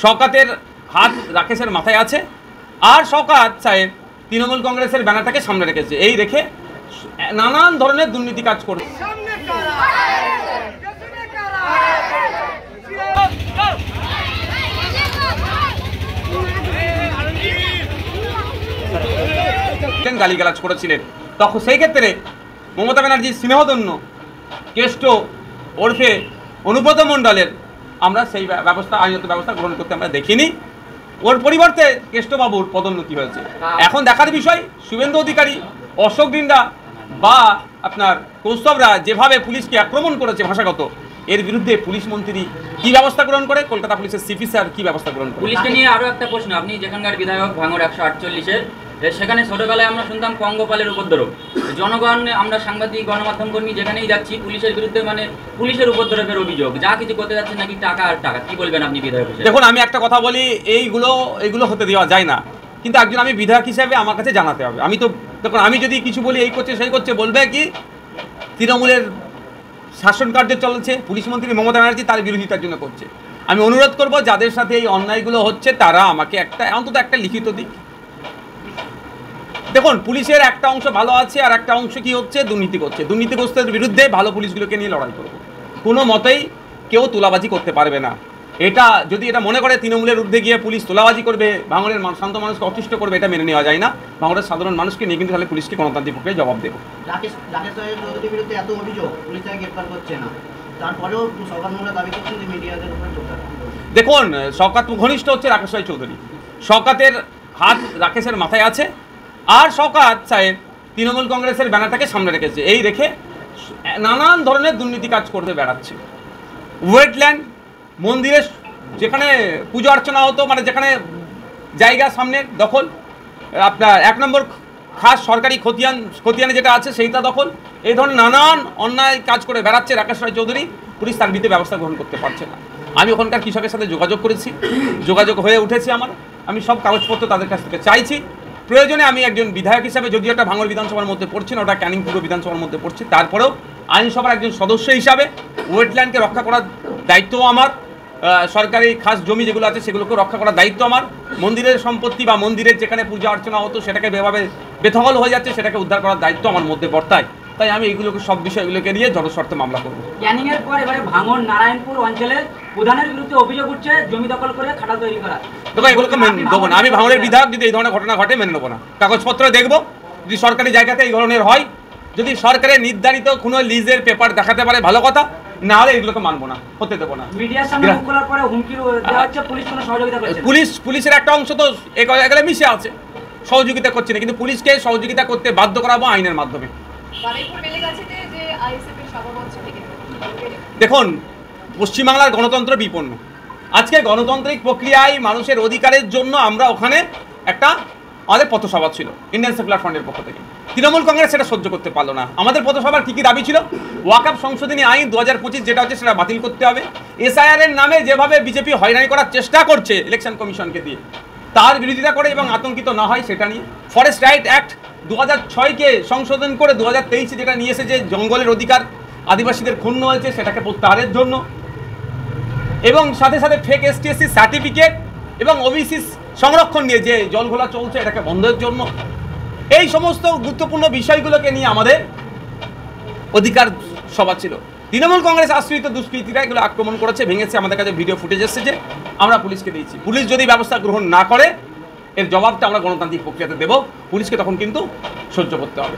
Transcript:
শওকতের হাত রাকেশের মাথায় আছে, আর শওকত সাহেব তৃণমূল কংগ্রেসের ব্যানারটাকে সামনে রেখেছে। এই রেখে নানান ধরনের দুর্নীতি কাজ করছে। গালিগালাজ করেছিলেন, তখন সেই ক্ষেত্রে মমতা ব্যানার্জির স্নেহধন্য কেষ্ট ওরফে অনুব্রত মণ্ডলের আমরা সেই ব্যবস্থা, আইনত ব্যবস্থা গ্রহণ করতে আমরা দেখিনি। ওর পরিবর্তে কেষ্টবাবুর পদোন্নতি হয়েছে। এখন দেখার বিষয় শুভেন্দু অধিকারী, অশোক ডিন্ডা বা আপনার কৌস্তবরা যেভাবে পুলিশকে আক্রমণ করেছে ভাষাগত, এর বিরুদ্ধে পুলিশ মন্ত্রী কি ব্যবস্থা গ্রহণ করে, কলকাতা পুলিশের সিপি স্যার কি ব্যবস্থা গ্রহণ করে। পুলিশকে নিয়ে আরও একটা প্রশ্ন, আপনি যেখানকার বিধায়ক ভাঙড় 148-এর, সেখানে ছোটবেলায় আমরা শুনতাম পঙ্গপালের উপদ্রব। জনগণ, আমরা সাংবাদিক, গণমাধ্যম কর্মী যেখানেই যাচ্ছি পুলিশের বিরুদ্ধে মানে পুলিশের উপদ্রবের অভিযোগ, যা কিছু করতে যাচ্ছে নাকি টাকা আর টাকা। কি বলবেন আপনি বিধায়ক হিসেবে? দেখুন, আমি একটা কথা বলি, এইগুলো হতে দেওয়া যায় না, কিন্তু একজন আমি বিধায়ক হিসেবে আমার কাছে জানাতে হবে। আমি তো দেখুন, আমি যদি কিছু বলি এই করছে সেই করছে, বলবে কি তৃণমূলের শাসন কার্য চলছে, পুলিশ মন্ত্রী মমতা ব্যানার্জি তার বিরোধিতার জন্য করছে। আমি অনুরোধ করব যাদের সাথে এই অন্যায়গুলো হচ্ছে তারা আমাকে অন্তত একটা লিখিত দিক। দেখুন, পুলিশের একটা অংশ ভালো আছে আর একটা অংশ কি হচ্ছে, দুর্নীতি করছে। দুর্নীতিগ্রস্তের বিরুদ্ধে ভালো পুলিশগুলোকে নিয়ে লড়াই করব। কোনো মতেই কেউ তোলাবাজি করতে পারবে না। যদি এটা মনে করে তৃণমূলের ঊর্ধ্বে গিয়ে পুলিশ তোলাবাজি করবে, ভাঙড়ের শান্ত মানুষকে অতিষ্ঠ করবে, এটা মেনে নেওয়া যায় না। ভাঙড়ের সাধারণ মানুষকে নিয়ে কিন্তু তাহলে পুলিশকে গণতান্ত্রিক প্রক্রিয়ায় জবাব দেবো। রাকেশ চৌধুরীর বিরুদ্ধে এত অভিযোগ, পুলিশ তাকে গ্রেফতার করছে না, তারপরেও শওকত মোল্লা দাবি করছেন যে মিডিয়াদের উপরে চোখ রাখা। দেখুন, শওকত ঘনিষ্ঠ হচ্ছে রাকেশ রায় চৌধুরী। শওকতের হাত রাকেশের মাথায় আছে, আর শওকত সাহেব তৃণমূল কংগ্রেসের ব্যানারটাকে সামনে রেখেছে। এই রেখে নানান ধরনের দুর্নীতি কাজ করতে বেড়াচ্ছে। ওয়েটল্যান্ড, মন্দিরের যেখানে পুজো অর্চনা হতো, মানে যেখানে জায়গা সামনে দখল, আপনার 1 নম্বর খাস সরকারি খতিয়ানে যেটা আছে সেইটা দখল, এই ধরনের নানান অন্যায় কাজ করে বেড়াচ্ছে রাকেশ রায় চৌধুরী। পুলিশ তার বিরুদ্ধে ব্যবস্থা গ্রহণ করতে পারছে না। আমি ওখানকার কৃষকের সাথে যোগাযোগ করেছি, যোগাযোগ হয়ে উঠেছে আমার। আমি সব কাগজপত্র তাদের কাছ থেকে চাইছি। প্রয়োজনে আমি একজন বিধায়ক হিসাবে, যদিও একটা ভাঙড় বিধানসভার মধ্যে পড়ছে না, ওটা ক্যানিং পূর্ব বিধানসভার মধ্যে পড়ছে, তারপরেও আইনসভার একজন সদস্য হিসাবে ওয়েটল্যান্ডকে রক্ষা করার দায়িত্ব আমার। সরকারি খাস জমি যেগুলো আছে সেগুলোকে রক্ষা করার দায়িত্ব আমার। মন্দিরের সম্পত্তি বা মন্দিরের যেখানে পূজা অর্চনা হতো সেটাকে যেভাবে বেদখল হয়ে যাচ্ছে সেটাকে উদ্ধার করার দায়িত্ব আমার মধ্যে বর্তায়। তাই আমি এইগুলোকে, সব বিষয়গুলোকে নিয়ে জনস্বার্থে মামলা করব। ক্যানিং এর পর এবারে ভাঙড় নারায়ণপুর অঞ্চলের প্রধানের বিরুদ্ধে অভিযোগ উঠছে জমি দখল করে খাটাল তৈরি করা। দেখো, এগুলোকে মেনে দেবো না। আমি ভাঙড়ের বিধায়ক, যদি এই ধরনের ঘটনা ঘটে মেনে নেবো না। কাগজপত্র দেখবো, যদি সরকারি জায়গাতে এই ধরনের হয়, যদি সরকারের নির্ধারিত কোনো লিজের পেপার দেখাতে পারে ভালো কথা, না হলে এগুলোকে মানবো না, হতে দেবো না। মিডিয়ার সামনে মুখ খোলার পরে হুমকি দেওয়া হচ্ছে, পুলিশ কোনো সহযোগিতা করছে না। পুলিশের একটা অংশ তো এগুলো মিশে আছে, সহযোগিতা করছে না, কিন্তু পুলিশকে সহযোগিতা করতে বাধ্য করাবো আইনের মাধ্যমে। দেখুন, পশ্চিমবাংলার গণতন্ত্র বিপন্ন। আজকে গণতান্ত্রিক প্রক্রিয়ায় মানুষের অধিকারের জন্য আমরা ওখানে একটা আমাদের পথসভা ছিল ইন্ডিয়ান সেকুলার ফ্রন্টের পক্ষ থেকে। তৃণমূল কংগ্রেস সেটা সহ্য করতে পারলো না। আমাদের পথসভার কী কী দাবি ছিল? ওয়াকআপ সংশোধনী আইন 2025 যেটা হচ্ছে সেটা বাতিল করতে হবে। SIR এর নামে যেভাবে বিজেপি হয়রানি করার চেষ্টা করছে ইলেকশন কমিশনকে দিয়ে, তার বিরোধিতা করে এবং আতঙ্কিত না হয় সেটা নিয়ে। ফরেস্ট রাইট অ্যাক্ট 2006-কে সংশোধন করে 2023-এ যেটা নিয়ে এসেছে, জঙ্গলের অধিকার আদিবাসীদের ক্ষুণ্ণ হয়েছে, সেটাকে প্রত্যাহারের জন্য। এবং সাথে সাথে ফেক ST/SC সার্টিফিকেট এবং OBC সংরক্ষণ নিয়ে যে জলঘোলা চলছে এটাকে বন্ধের জন্য। এই সমস্ত গুরুত্বপূর্ণ বিষয়গুলোকে নিয়ে আমাদের অধিকার সভা ছিল। তৃণমূল কংগ্রেস আশ্রিত দুষ্কৃতীরা এগুলো আক্রমণ করেছে, ভেঙেছে। আমাদের কাছে ভিডিও ফুটেজ এসেছে, আমরা পুলিশকে দিয়েছি। পুলিশ যদি ব্যবস্থা গ্রহণ না করে এর জবাবটা আমরা গণতান্ত্রিক প্রক্রিয়াতে দেব। পুলিশকে তখন কিন্তু সহ্য করতে হবে।